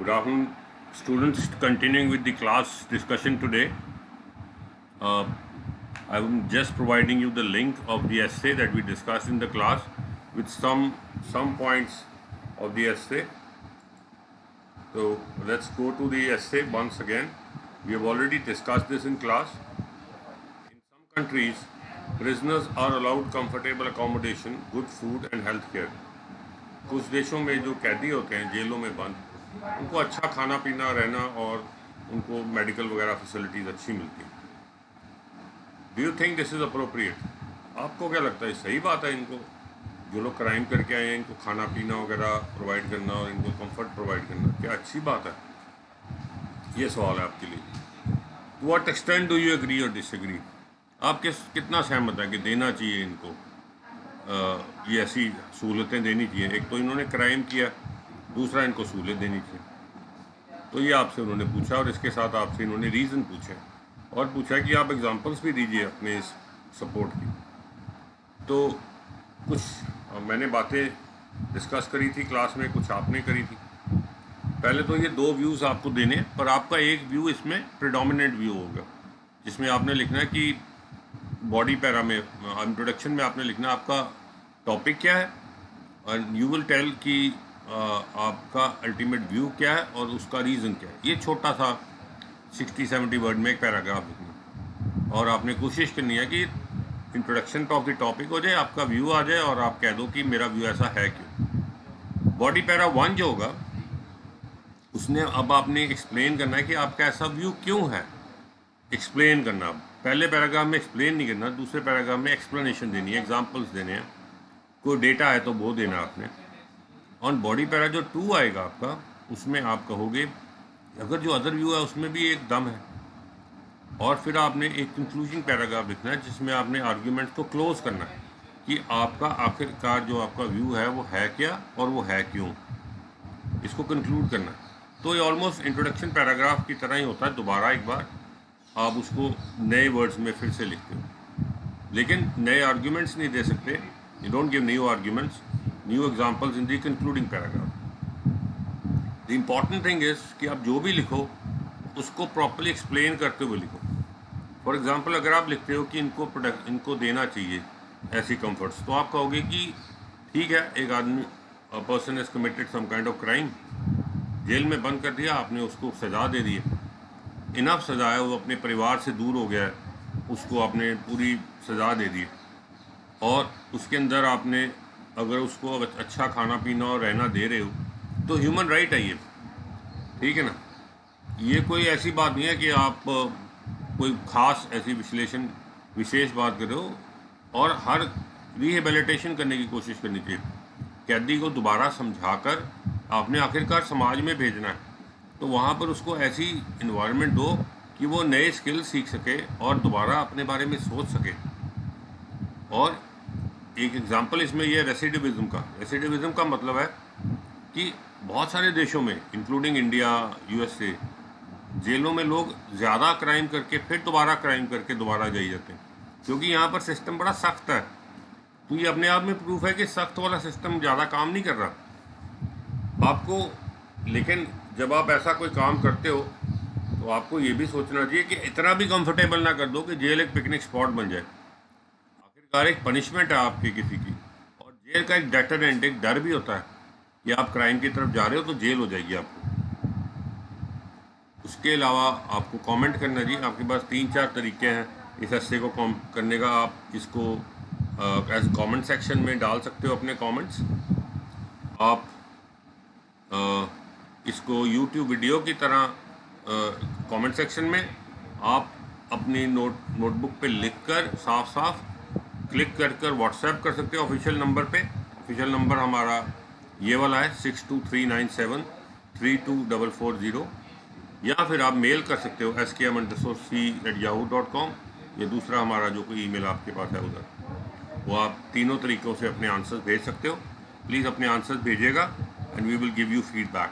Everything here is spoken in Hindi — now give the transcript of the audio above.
Good afternoon, students. Continuing with the class discussion today, I'm just providing you the link of the essay that we discussed in the class with some points of the essay. So let's go to the essay once again. We have already discussed this in class. In some countries, prisoners are allowed comfortable accommodation, good food and health care. कुछ देशों में जो कैदी होते हैं जेलों में बंद, उनको अच्छा खाना पीना रहना और उनको मेडिकल वगैरह फैसिलिटीज़ अच्छी मिलती हैं. Do you think this is appropriate? आपको क्या लगता है सही बात है इनको जो लोग क्राइम करके आए हैं इनको खाना पीना वगैरह प्रोवाइड करना और इनको कंफर्ट प्रोवाइड करना क्या अच्छी बात है? ये सवाल है आपके लिए. To what extent do you agree और डिसएग्री? आप कितना सहमत है कि देना चाहिए इनको ये ऐसी सहूलतें देनी चाहिए? एक तो इन्होंने क्राइम किया, दूसरा इनको सहूलत देनी चाहिए. तो ये आपसे उन्होंने पूछा और इसके साथ आपसे इन्होंने रीज़न पूछे और पूछा कि आप एग्जांपल्स भी दीजिए अपने इस सपोर्ट की. तो कुछ मैंने बातें डिस्कस करी थी क्लास में, कुछ आपने करी थी. पहले तो ये दो व्यूज़ आपको देने हैं, पर आपका एक व्यू इसमें प्रेडोमिनेंट व्यू होगा जिसमें आपने लिखना है कि बॉडी पैरा में इंट्रोडक्शन में आपने लिखना आपका टॉपिक क्या है और यू विल टेल कि आपका अल्टीमेट व्यू क्या है और उसका रीज़न क्या है. ये छोटा सा 60-70 वर्ड में एक पैराग्राफ लिखना और आपने कोशिश करनी है कि इंट्रोडक्शन ऑफ द टॉपिक हो जाए, आपका व्यू आ जाए और आप कह दो कि मेरा व्यू ऐसा है क्यों. बॉडी पैरा 1 जो होगा उसने अब आपने एक्सप्लेन करना है कि आपका ऐसा व्यू क्यों है. एक्सप्लेन करना, पहले पैराग्राफ में एक्सप्लेन नहीं करना, दूसरे पैराग्राफ में एक्सप्लेनेशन देनी है, एग्जांपल्स देने हैं, कोई डेटा है तो वो देना आपने. ऑन बॉडी पैरा जो 2 आएगा आपका, उसमें आप कहोगे अगर जो अदर व्यू है उसमें भी एक दम है, और फिर आपने एक कंक्लूजन पैराग्राफ लिखना है जिसमें आपने आर्ग्यूमेंट को क्लोज करना है कि आपका आखिरकार जो आपका व्यू है वो है क्या और वो है क्यों. इसको कंक्लूड करना है. तो ये ऑलमोस्ट इंट्रोडक्शन पैराग्राफ की तरह ही होता है. दोबारा एक बार आप उसको नए वर्ड्स में फिर से लिखते हो, लेकिन नए आर्ग्यूमेंट्स नहीं दे सकते. You don't give new arguments, new examples in the concluding paragraph. The important thing is कि आप जो भी लिखो उसको प्रॉपर्ली एक्सप्लेन करते हुए लिखो. फॉर एग्जांपल अगर आप लिखते हो कि इनको देना चाहिए ऐसी कंफर्ट्स, तो आप कहोगे कि ठीक है, एक आदमी person has committed some kind of crime, jail में बंद कर दिया आपने, उसको सज़ा दे दी है, इनफ सज़ा है, वो अपने परिवार से दूर हो गया है, उसको आपने पूरी सज़ा दे दी और उसके अंदर आपने अगर उसको अच्छा खाना पीना और रहना दे रहे हो तो ह्यूमन राइट है ये, ठीक है ना. ये कोई ऐसी बात नहीं है कि आप कोई ख़ास ऐसी विशेष बात कर रहे हो. और हर रिहेबिलिटेशन करने की कोशिश करनी चाहिए. कैदी को दोबारा समझाकर आपने आखिरकार समाज में भेजना है, तो वहाँ पर उसको ऐसी इन्वायरमेंट दो कि वो नए स्किल सीख सके और दोबारा अपने बारे में सोच सके. और एक एग्जांपल इसमें यह रेसिडिविज्म का. रेसिडिविज्म का मतलब है कि बहुत सारे देशों में इंक्लूडिंग इंडिया, यूएसए, जेलों में लोग ज़्यादा क्राइम करके फिर दोबारा क्राइम करके दोबारा जाई जाते हैं, क्योंकि यहाँ पर सिस्टम बड़ा सख्त है. तो ये अपने आप में प्रूफ है कि सख्त वाला सिस्टम ज़्यादा काम नहीं कर रहा आपको. लेकिन जब आप ऐसा कोई काम करते हो तो आपको ये भी सोचना चाहिए कि इतना भी कंफर्टेबल ना कर दो कि जेल एक पिकनिक स्पॉट बन जाए. आखिरकार एक पनिशमेंट है आपकी किसी की, और जेल का एक डेटरेंट, एक डर भी होता है कि आप क्राइम की तरफ जा रहे हो तो जेल हो जाएगी आपको. उसके अलावा आपको कमेंट करना जी. आपके पास 3-4 तरीके हैं इस एस्से को करने का. आप इसको एज कमेंट सेक्शन में डाल सकते हो अपने कमेंट्स. आप इसको YouTube वीडियो की तरह कमेंट सेक्शन में आप अपनी नोटबुक पे लिखकर साफ साफ क्लिक कर व्हाट्सएप कर सकते हो ऑफिशियल नंबर पे. ऑफिशियल नंबर हमारा ये वाला है 6239732440, या फिर आप मेल कर सकते हो skm_c@yahoo.com. ये दूसरा हमारा जो कोई ईमेल आपके पास है उधर, वो आप तीनों तरीक़ों से अपने आंसर्स भेज सकते हो. प्लीज़ अपने आंसर्स भेजिएगा and we will give you feedback.